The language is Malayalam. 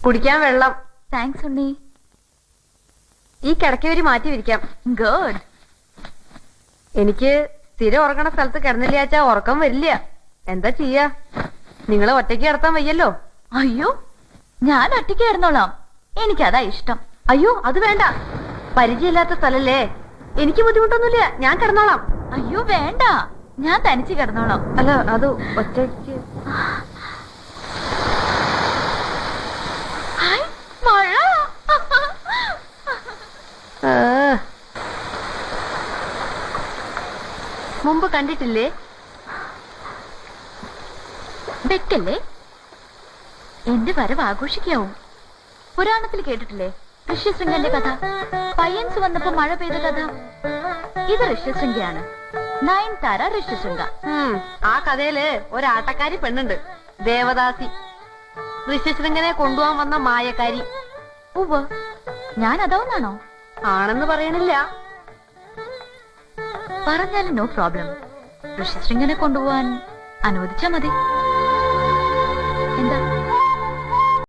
കുടിക്കാൻ വെള്ളം. താങ്ക്സ് ഉണ്ണി. ഈ കിടക്കവരി മാറ്റി വിരിക്കാം. ഗുഡ്. എനിക്ക് സ്ഥിരം ഉറങ്ങണ സ്ഥലത്ത് കിടന്നില്ലാച്ചാ ഉറക്കം വരില്ല. എന്താ ചെയ്യാ? നിങ്ങളെ ഒറ്റയ്ക്ക് കിടത്താൻ വയ്യല്ലോ. അയ്യോ, ഞാൻ ഒറ്റയ്ക്ക് കിടന്നോളാം. എനിക്കതാ ഇഷ്ടം. അയ്യോ അത് വേണ്ട, പരിചയമില്ലാത്ത സ്ഥലല്ലേ. എനിക്ക് ബുദ്ധിമുട്ടൊന്നുമില്ല, ഞാൻ കിടന്നോളാം. അയ്യോ വേണ്ട, ഞാൻ തനിച്ച് കിടന്നോളാം. അല്ല അത് ഒറ്റയ്ക്ക്. ഹായ്, മഴ. മുമ്പ് കണ്ടിട്ടില്ലേ? വെക്കല്ലേ, എന്റെ വരവ് ആഘോഷിക്കാവും. പുരാണത്തിൽ കേട്ടിട്ടില്ലേ ഋഷ്യശൃംഗന്റെ കഥ? പയ്യൻസ് വന്നപ്പോ മഴ പെയ്ത കഥ. ഇത് ഋഷ്യശൃംഗയാണ്. നയൻതാര ഋഷ്യശൃംഗ. ആ കഥയില് ഒരാട്ടക്കാരി പെണ്ണുണ്ട്, ദേവദാസി. ഋഷ്യശൃംഗനെ കൊണ്ടുപോകാൻ വന്ന മായക്കാരി. ഉവ്വ്, ഞാൻ അതാവുന്നാണോ? ആണെന്ന് പറയണില്ല. പറഞ്ഞാലും നോ പ്രോബ്ലം. ഋഷ്യശൃംഗനെ കൊണ്ടുപോവാൻ അനുവദിച്ചാ മതി. എന്താ?